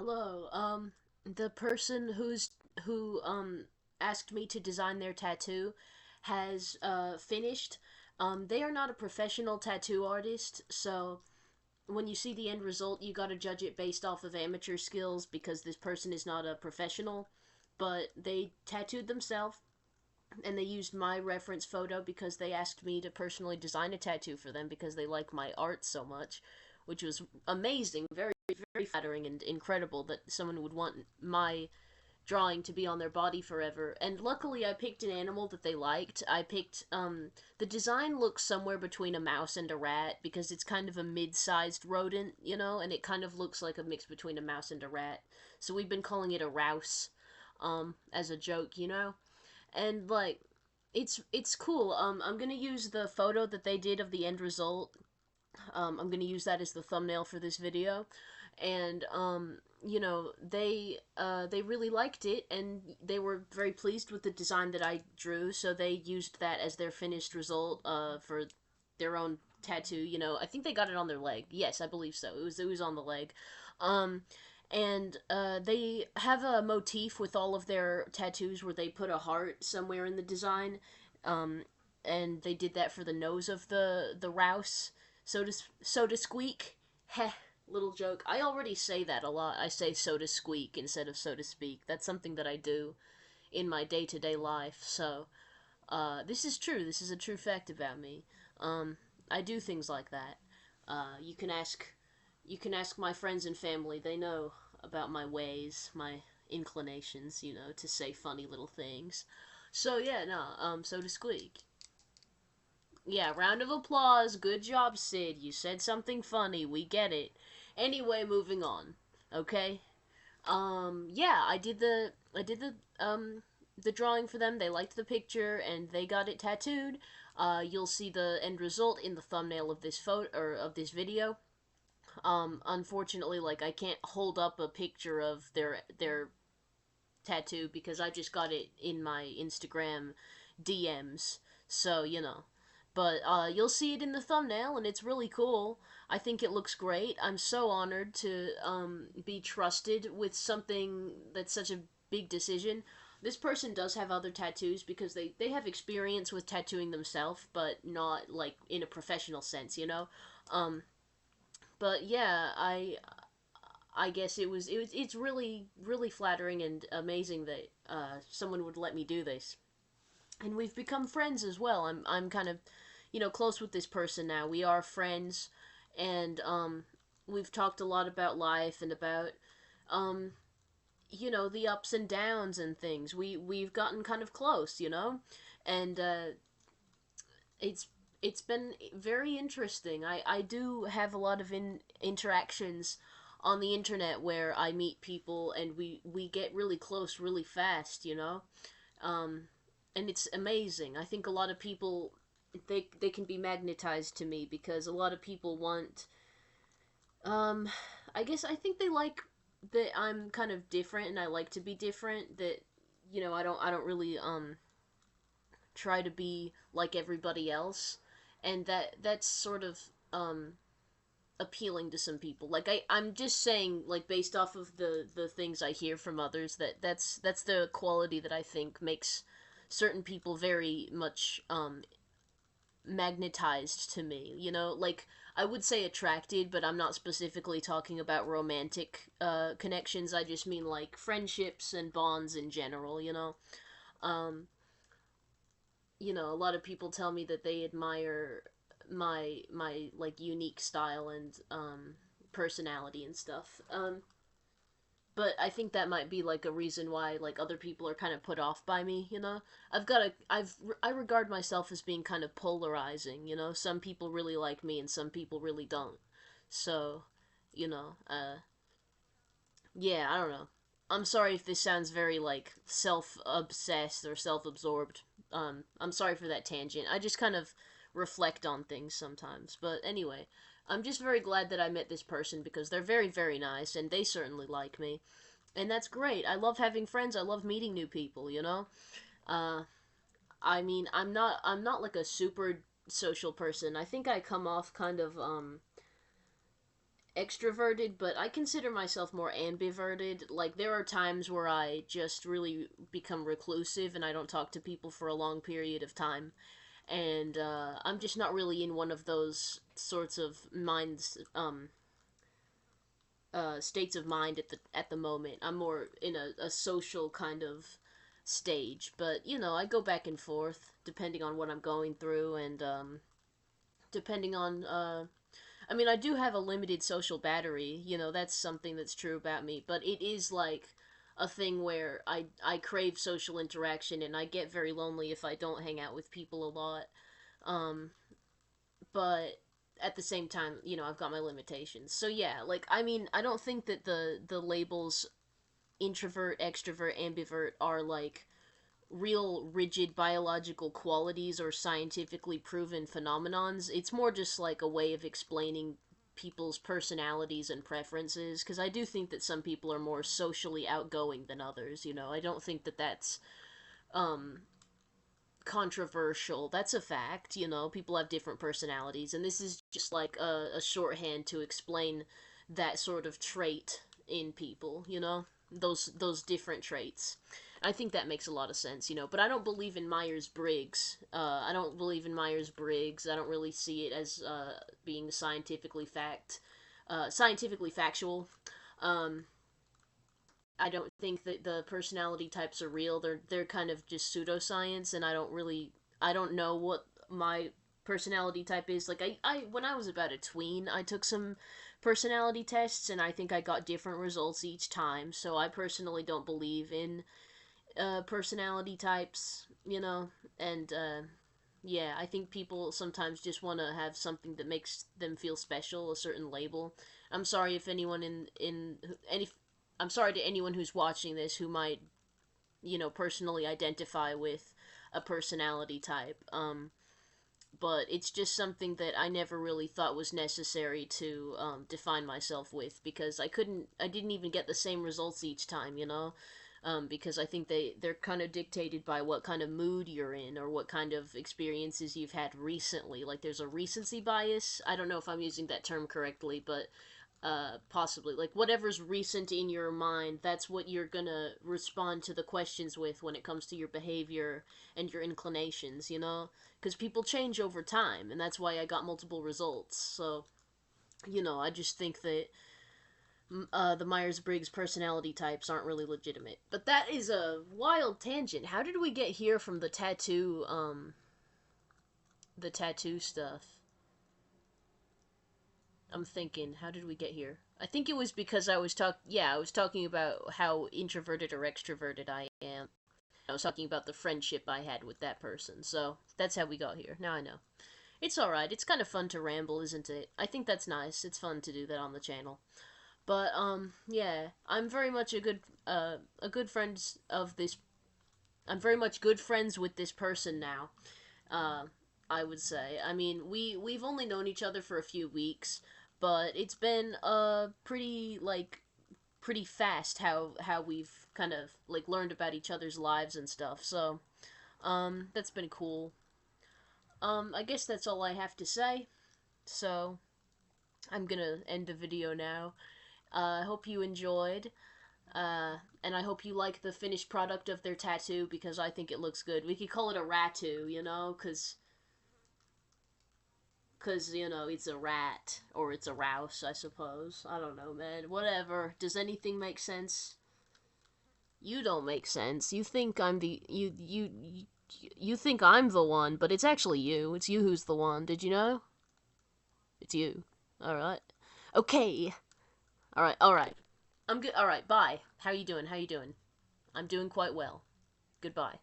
Hello. The person who asked me to design their tattoo has finished. They are not a professional tattoo artist, so when you see the end result, you got to judge it based off of amateur skills because this person is not a professional. But they tattooed themselves, and they used my reference photo because they asked me to personally design a tattoo for them because they like my art so much, which was amazing, very flattering and incredible that someone would want my drawing to be on their body forever. And luckily I picked an animal that they liked. I picked the design looks somewhere between a mouse and a rat because it's kind of a mid-sized rodent, and it kind of looks like a mix between a mouse and a rat. So we've been calling it a rouse as a joke. And like it's cool. I'm gonna use the photo that they did of the end result. I'm gonna use that as the thumbnail for this video, and they really liked it, and they were very pleased with the design that I drew. So they used that as their finished result for their own tattoo. I think they got it on their leg. Yes, I believe so. It was on the leg. Um, and they have a motif with all of their tattoos where they put a heart somewhere in the design. Um, and they did that for the nose of the rouse, so to squeak. Heh, little joke. I already say that a lot. I say so to squeak instead of so to speak. That's something that I do in my day-to-day life. So, this is true. This is a true fact about me. I do things like that. You can ask my friends and family. They know about my ways, my inclinations, to say funny little things. So yeah, no, so to squeak. Yeah, round of applause. Good job, Sid. You said something funny. We get it. Anyway, moving on. Okay? Yeah, I did the drawing for them. They liked the picture and they got it tattooed. You'll see the end result in the thumbnail of this photo or of this video. Unfortunately, like I can't hold up a picture of their tattoo because I just got it in my Instagram DMs. So, But you'll see it in the thumbnail, and it's really cool. I think it looks great. I'm so honored to be trusted with something that's such a big decision. This person does have other tattoos because they have experience with tattooing themselves, but not like in a professional sense. Um, but yeah, I guess it's really flattering and amazing that someone would let me do this, and we've become friends as well. I'm kind of close with this person now. We are friends, and we've talked a lot about life and about um the ups and downs and things. We've gotten kind of close. And it's it's been very interesting. I do have a lot of interactions on the internet where I meet people and we get really close really fast. Um, and it's amazing. I think a lot of people they can be magnetized to me because a lot of people want um I think they like that I'm kind of different and I like to be different, that I don't really try to be like everybody else, and that's sort of um appealing to some people. Like I'm just saying, like based off of the things I hear from others, that's the quality that I think makes certain people very much magnetized to me. Like I would say attracted, but I'm not specifically talking about romantic connections. I just mean like friendships and bonds in general. Um, a lot of people tell me that they admire my like unique style and personality and stuff. But I think that might be like a reason why like other people are kind of put off by me. I regard myself as being kind of polarizing. Some people really like me and some people really don't. So, you know, uh yeah, I don't know. I'm sorry if this sounds very like self-obsessed or self-absorbed. I'm sorry for that tangent. I just kind of reflect on things sometimes. But anyway, I'm just very glad that I met this person because they're very nice and they certainly like me. And that's great. I love having friends. I love meeting new people. Uh I mean, I'm not like a super social person. I think I come off kind of extroverted, but I consider myself more ambiverted. Like, there are times where I just really become reclusive and I don't talk to people for a long period of time. And I'm just not really in one of those sorts of states of mind at the moment. I'm more in a social kind of stage, but I go back and forth depending on what I'm going through and depending on I mean, I do have a limited social battery. That's something that's true about me, but it is like a thing where I crave social interaction and I get very lonely if I don't hang out with people a lot. Um, but at the same time, I've got my limitations. So yeah, like I mean, I don't think that the labels introvert, extrovert, ambivert are like real rigid biological qualities or scientifically proven phenomenons. It's more just like a way of explaining people's personalities and preferences, because I do think that some people are more socially outgoing than others. I don't think that that's um controversial. That's a fact. People have different personalities, and this is just like a shorthand to explain that sort of trait in people. Those different traits. I think that makes a lot of sense. But I don't believe in Myers Briggs. I don't believe in Myers Briggs. I don't really see it as being scientifically factual. Um, I don't think that the personality types are real. They're kind of just pseudoscience, and I don't know what my personality type is. Like I when I was about a tween, I took some personality tests, and I think I got different results each time. So I personally don't believe in personality types, and yeah, I think people sometimes just want to have something that makes them feel special, a certain label. I'm sorry if anyone in any I'm sorry to anyone who's watching this who might, personally identify with a personality type. But it's just something that I never really thought was necessary to define myself with, because I didn't even get the same results each time, because I think they're kind of dictated by what kind of mood you're in or what kind of experiences you've had recently. Like there's a recency bias. I don't know if I'm using that term correctly, but possibly like whatever's recent in your mind, that's what you're gonna respond to the questions with when it comes to your behavior and your inclinations, because people change over time, and that's why I got multiple results. So I just think that the Myers-Briggs personality types aren't really legitimate. But that is a wild tangent. How did we get here from the tattoo stuff? I'm thinking, how did we get here? I think it was because I was talking about how introverted or extroverted I am. I was talking about the friendship I had with that person. So, that's how we got here. Now I know. It's alright. It's kind of fun to ramble, isn't it? I think that's nice. It's fun to do that on the channel. But yeah, I'm very much a good friend of this. I'm very much good friends with this person now. Uh, I would say. I mean, we've only known each other for a few weeks, but it's been pretty fast how we've kind of like learned about each other's lives and stuff. So, that's been cool. I guess that's all I have to say. So, I'm gonna end the video now. I hope you enjoyed. And I hope you like the finished product of their tattoo, because I think it looks good. We could call it a ratu, because it's a rat, or it's a rouse, I suppose. I don't know, man. Whatever. Does anything make sense? You don't make sense. You think I'm the... You think I'm the one, but it's actually you. It's you who's the one. Did you know? It's you. Alright. Okay. Alright, alright. I'm good. Alright, bye. How you doing? How you doing? I'm doing quite well. Goodbye.